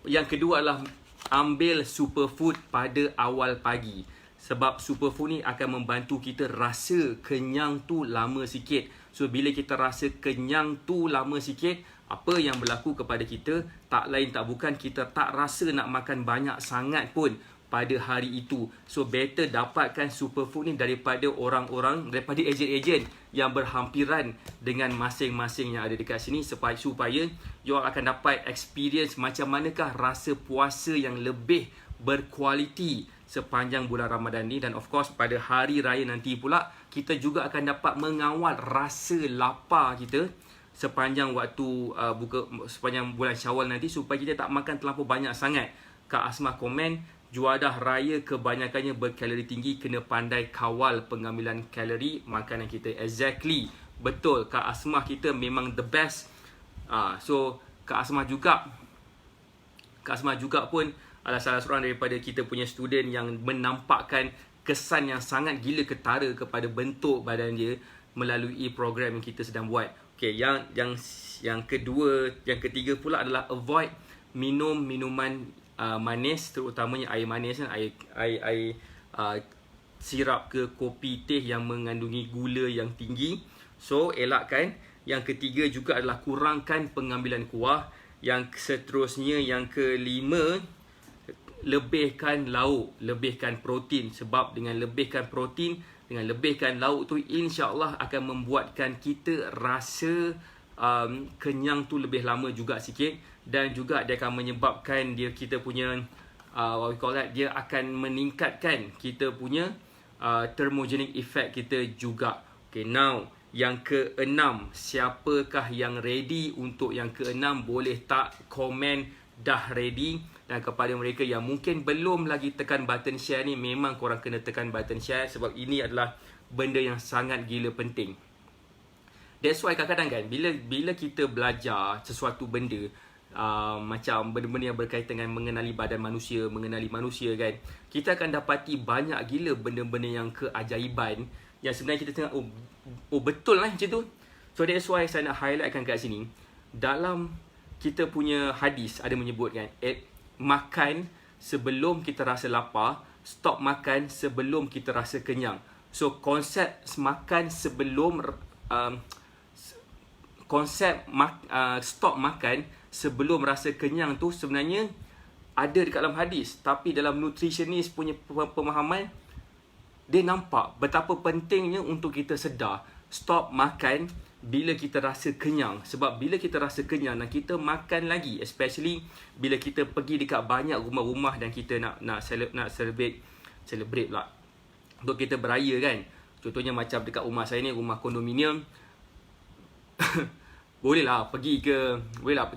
Yang kedua adalah ambil superfood pada awal pagi. Sebab superfood ni akan membantu kita rasa kenyang tu lama sikit. So bila kita rasa kenyang tu lama sikit, apa yang berlaku kepada kita tak lain tak bukan kita tak rasa nak makan banyak sangat pun pada hari itu. So better dapatkan superfood ni daripada daripada ejen-ejen yang berhampiran dengan masing-masing yang ada dekat sini, supaya you akan dapat experience macam manakah rasa puasa yang lebih berkualiti sepanjang bulan Ramadan ni. Dan of course pada hari raya nanti pula kita juga akan dapat mengawal rasa lapar kita sepanjang waktu sepanjang bulan Syawal nanti, supaya kita tak makan terlampau banyak sangat. Kak Asmah komen, juadah raya kebanyakannya berkalori tinggi, kena pandai kawal pengambilan kalori makanan kita. Exactly, betul, Kak Asmah kita memang the best. So Kak Asmah juga pun adalah salah seorang daripada kita punya student yang menampakkan kesan yang sangat gila ketara kepada bentuk badan dia melalui program yang kita sedang buat. Okay, yang ketiga pula adalah avoid minum minuman manis, terutamanya air manis, air sirap ke kopi, teh yang mengandungi gula yang tinggi. So elakkan. Yang ketiga juga adalah kurangkan pengambilan kuah. Yang seterusnya, yang kelima, lebihkan lauk, lebihkan protein. Sebab dengan lebihkan protein, dengan lebihkan lauk tu, insya-Allah akan membuatkan kita rasa kenyang tu lebih lama juga sikit. Dan juga dia akan menyebabkan kita punya what we call that, dia akan meningkatkan kita punya thermogenic effect kita juga. Okay, now yang keenam, siapakah yang ready untuk yang keenam? Boleh tak komen dah ready? Dan kepada mereka yang mungkin belum lagi tekan button share ni, memang korang kena tekan button share, sebab ini adalah benda yang sangat gila penting. That's why kadang-kadang kan, bila kita belajar sesuatu benda, macam benda-benda yang berkaitan dengan mengenali badan manusia, mengenali manusia kan, kita akan dapati banyak gila benda-benda yang keajaiban yang sebenarnya kita tengok, oh betul lah macam tu. So that's why saya nak highlightkan kat sini. Dalam kita punya hadis ada menyebutkan, makan sebelum kita rasa lapar, stop makan sebelum kita rasa kenyang. So konsep makan sebelum stop makan sebelum rasa kenyang tu sebenarnya ada dekat dalam hadis, tapi dalam nutritionist punya pemahaman, dia nampak betapa pentingnya untuk kita sedar stop makan bila kita rasa kenyang. Sebab bila kita rasa kenyang dan kita makan lagi, especially bila kita pergi dekat banyak rumah-rumah dan kita nak celebrate lah, untuk kita beraya kan. Contohnya macam dekat rumah saya ni, rumah kondominium. Bolehlah pergi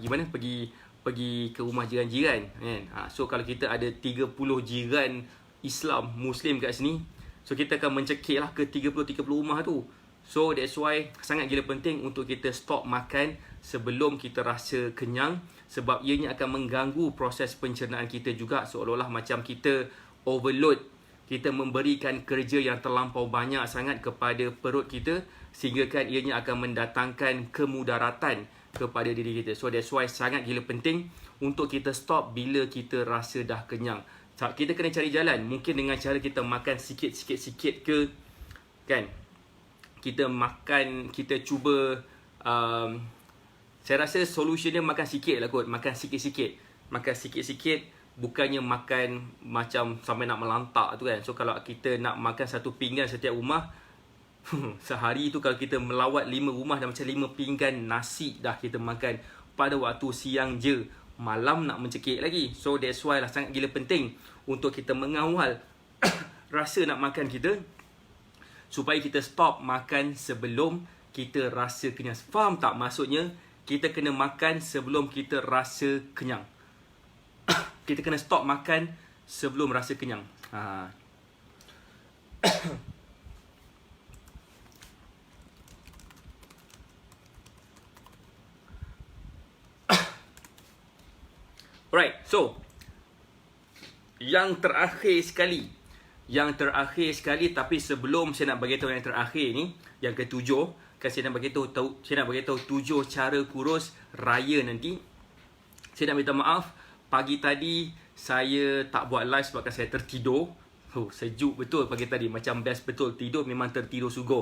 mana? Pergi ke rumah jiran-jiran kan. So kalau kita ada 30 jiran Islam, Muslim kat sini, so kita akan mencekik lah ke 30 rumah tu. So that's why sangat gila penting untuk kita stop makan sebelum kita rasa kenyang. Sebab ianya akan mengganggu proses pencernaan kita juga. Seolah-olah macam kita overload, kita memberikan kerja yang terlampau banyak sangat kepada perut kita, sehingga kan ianya akan mendatangkan kemudaratan kepada diri kita. So that's why sangat gila penting untuk kita stop bila kita rasa dah kenyang. Kita kena cari jalan. Mungkin dengan cara kita makan sikit-sikit ke, kan? Kita makan, kita cuba, saya rasa solution dia makan sikit lah kot. Makan sikit-sikit. Bukannya makan macam sampai nak melantak tu kan. So kalau kita nak makan satu pinggan setiap rumah, sehari tu kalau kita melawat 5 rumah dah macam 5 pinggan nasi dah kita makan pada waktu siang je. Malam nak mencekik lagi. So that's why lah sangat gila penting untuk kita mengawal rasa nak makan kita, supaya kita stop makan sebelum kita rasa kenyang. Faham tak maksudnya? Kita kena makan sebelum kita rasa kenyang. Kita kena stop makan sebelum rasa kenyang. Alright, so yang terakhir sekali, tapi sebelum saya nak bagi tahu yang terakhir ni, yang ketujuh, kan saya nak bagi tahu 7 cara kurus raya nanti. Saya nak minta maaf, pagi tadi saya tak buat live sebabkan saya tertidur. Sejuk betul pagi tadi, macam best betul tidur, memang tertidur sungguh.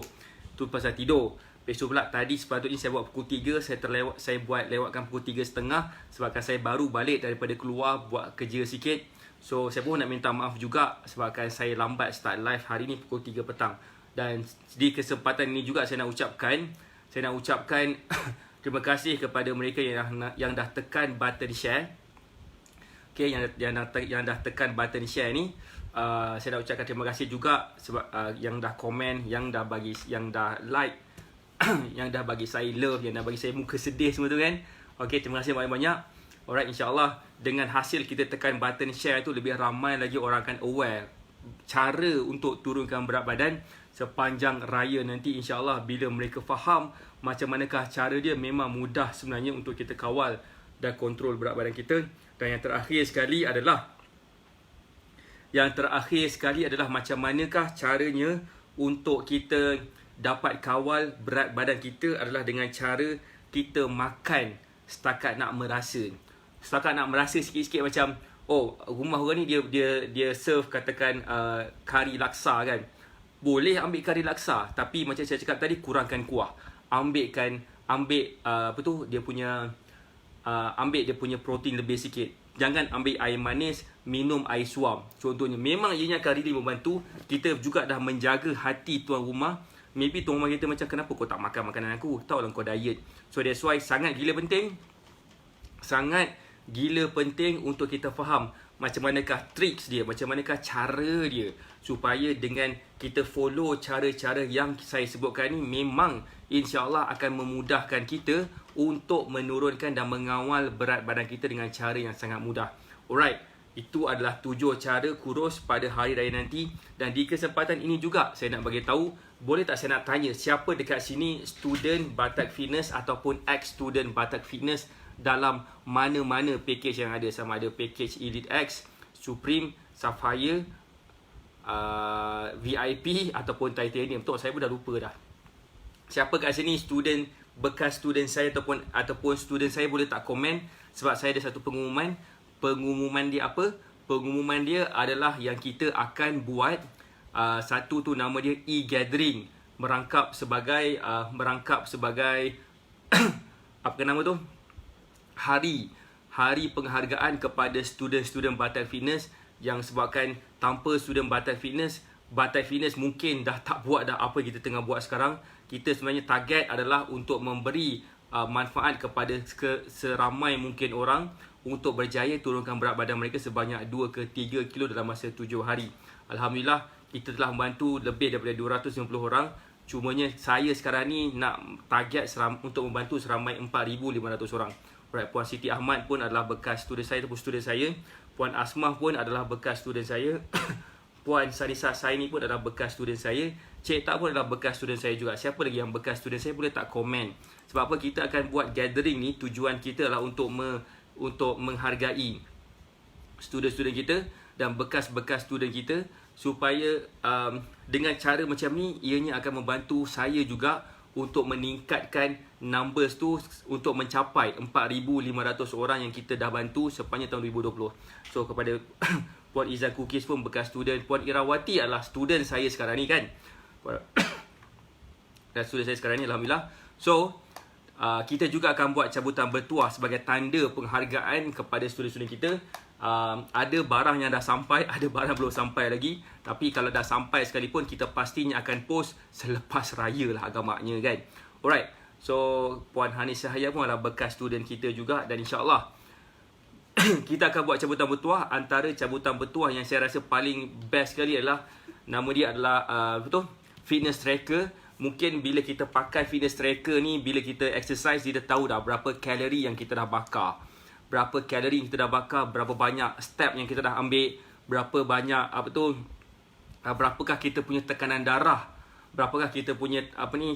Tu pasal tidur. Besok pula tadi sepatutnya saya buat pukul 3, saya buat lewatkan pukul 3.30 sebabkan saya baru balik daripada keluar buat kerja sikit. So saya pun nak minta maaf juga sebabkan saya lambat start live hari ni pukul 3 petang. Dan di kesempatan ini juga saya nak ucapkan terima kasih kepada mereka yang dah tekan button share. Okay, yang dah tekan button share ni, saya nak ucapkan terima kasih juga sebab yang dah komen, yang dah like, yang dah bagi saya love, yang dah bagi saya muka sedih semua tu kan. Okay, terima kasih banyak-banyak. Alright, insyaAllah dengan hasil kita tekan button share tu, lebih ramai lagi orang akan aware cara untuk turunkan berat badan sepanjang raya nanti. InsyaAllah bila mereka faham macam manakah cara dia, memang mudah sebenarnya untuk kita kawal dan kontrol berat badan kita. Dan yang terakhir sekali adalah macam manakah caranya untuk kita dapat kawal berat badan kita, adalah dengan cara kita makan setakat nak merasa. Setakat nak merasa sikit-sikit, macam rumah orang ni dia serve katakan kari laksa kan. Boleh ambil kari laksa, tapi macam saya cakap tadi, kurangkan kuah. Ambil dia punya protein lebih sikit. Jangan ambil air manis, minum air suam contohnya. Memang ianya akan really membantu. Kita juga dah menjaga hati tuan rumah. Maybe tuan rumah kita macam, kenapa kau tak makan makanan aku? Tahu lah kau diet. So that's why sangat gila penting untuk kita faham macam manakah tricks dia, macam manakah cara dia, supaya dengan kita follow cara-cara yang saya sebutkan ni, memang insyaAllah akan memudahkan kita untuk menurunkan dan mengawal berat badan kita dengan cara yang sangat mudah. Alright, itu adalah 7 cara kurus pada hari raya nanti. Dan di kesempatan ini juga saya nak bagi tahu, boleh tak saya nak tanya siapa dekat sini student Batak Fitness ataupun ex-student Batak Fitness dalam mana-mana package yang ada, sama ada package Elite X, Supreme, Sapphire, VIP ataupun Titanium. Tok, saya pun dah lupa dah. Siapa kat sini bekas student saya ataupun student saya, boleh tak komen, sebab saya ada satu pengumuman. Pengumuman dia apa? Pengumuman dia adalah yang kita akan buat satu tu nama dia e-gathering, merangkap sebagai apa nama tu? Hari penghargaan kepada student-student Batak Fitness, yang sebabkan tanpa student Batak Fitness mungkin dah tak buat dah apa kita tengah buat sekarang. Kita sebenarnya target adalah untuk memberi manfaat kepada seramai mungkin orang untuk berjaya turunkan berat badan mereka sebanyak 2 ke 3 kilo dalam masa 7 hari. Alhamdulillah, kita telah membantu lebih daripada 250 orang. Cumanya saya sekarang ni nak target untuk membantu seramai 4,500 orang. Right, Puan Siti Ahmad pun adalah bekas student saya ataupun student saya. Puan Asmah pun adalah bekas student saya. Puan Sanisa Saini pun adalah bekas student saya. Cik Tak pun adalah bekas student saya juga. Siapa lagi yang bekas student saya, boleh tak komen. Sebab apa kita akan buat gathering ni, tujuan kita adalah untuk menghargai student-student kita dan bekas-bekas student kita, supaya dengan cara macam ni, ianya akan membantu saya juga untuk meningkatkan numbers tu untuk mencapai 4,500 orang yang kita dah bantu sepanjang tahun 2020. So kepada Puan Izzah Cookies pun bekas student, Puan Irawati adalah student saya sekarang ni kan. Dan student saya sekarang ni, alhamdulillah. So kita juga akan buat cabutan bertuah sebagai tanda penghargaan kepada student-student kita. Ada barang yang dah sampai, ada barang belum sampai lagi. Tapi kalau dah sampai sekalipun, kita pastinya akan post selepas raya lah agaknya kan. Alright, so Puan Hanis Syahaya pun adalah bekas student kita juga. Dan insyaAllah kita akan buat cabutan bertuah. Antara cabutan bertuah yang saya rasa paling best sekali adalah, nama dia adalah fitness tracker. Mungkin bila kita pakai fitness tracker ni, bila kita exercise, dia tahu dah berapa kalori yang kita dah bakar. Berapa kalori yang kita dah bakar, berapa banyak step yang kita dah ambil, berapa banyak berapakah kita punya tekanan darah, berapakah kita punya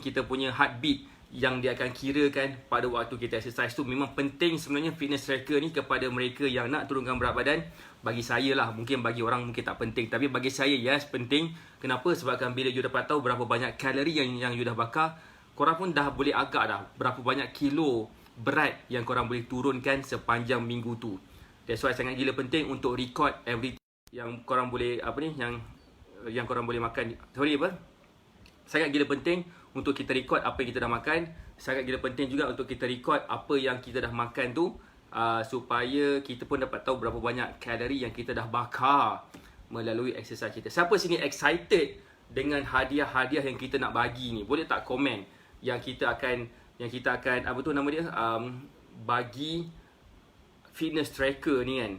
kita punya heartbeat yang dia akan kirakan pada waktu kita exercise tu. Memang penting sebenarnya fitness tracker ni kepada mereka yang nak turunkan berat badan. Bagi saya lah, mungkin bagi orang mungkin tak penting, tapi bagi saya yes penting. Kenapa? Sebabkan bila you dapat tahu berapa banyak kalori yang you dah bakar, korang pun dah boleh agak dah berapa banyak kilo berat yang korang boleh turunkan sepanjang minggu tu. That's why sangat gila penting untuk record everything yang korang boleh yang korang boleh makan. Sangat gila penting untuk kita record apa yang kita dah makan. Sangat gila penting juga untuk kita record apa yang kita dah makan tu, supaya kita pun dapat tahu berapa banyak kalori yang kita dah bakar melalui exercise kita. Siapa sini excited dengan hadiah-hadiah yang kita nak bagi ni? Boleh tak komen yang kita akan bagi fitness tracker ni kan.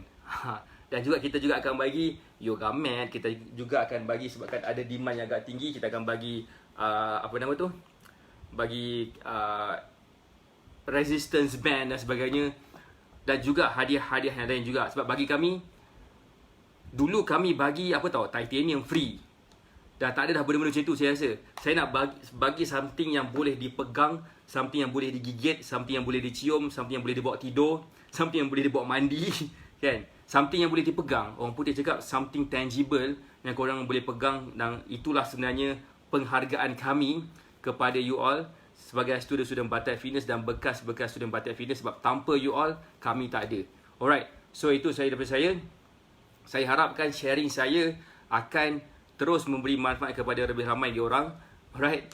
Dan juga kita juga akan bagi yoga mat, kita juga akan bagi sebabkan ada demand yang agak tinggi, kita akan bagi apa nama tu? Bagi resistance band dan sebagainya, dan juga hadiah-hadiah yang lain juga. Sebab bagi kami, dulu kami bagi apa tahu, titanium free. Dah tak ada dah benda-benda macam tu saya rasa. Saya nak bagi something yang boleh dipegang, something yang boleh digigit, something yang boleh dicium, something yang boleh dibawa tidur, something yang boleh dibawa mandi, kan? Something yang boleh dipegang. Orang putih cakap something tangible yang korang boleh pegang, dan itulah sebenarnya penghargaan kami kepada you all sebagai student-student Batai Fitness dan bekas-bekas student Batai Fitness, sebab tanpa you all kami tak ada. Alright. So itu saya daripada saya. Saya harapkan sharing saya akan terus memberi manfaat kepada lebih ramai diorang. Alright.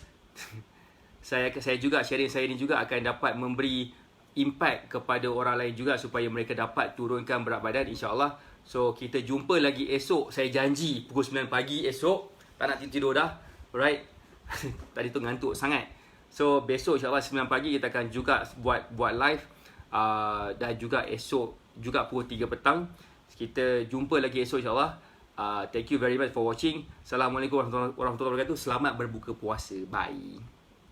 Saya juga sharing saya ni juga akan dapat memberi impact kepada orang lain juga supaya mereka dapat turunkan berat badan, insya-Allah. So kita jumpa lagi esok. Saya janji pukul 9 pagi esok. Tak nak tidur dah. Alright. Tadi tu ngantuk sangat. So besok insya-Allah 9 pagi kita akan juga buat live, dan juga esok juga pukul 3 petang. Kita jumpa lagi esok insya-Allah. Thank you very much for watching. Assalamualaikum warahmatullahi wabarakatuh. Selamat berbuka puasa. Bye.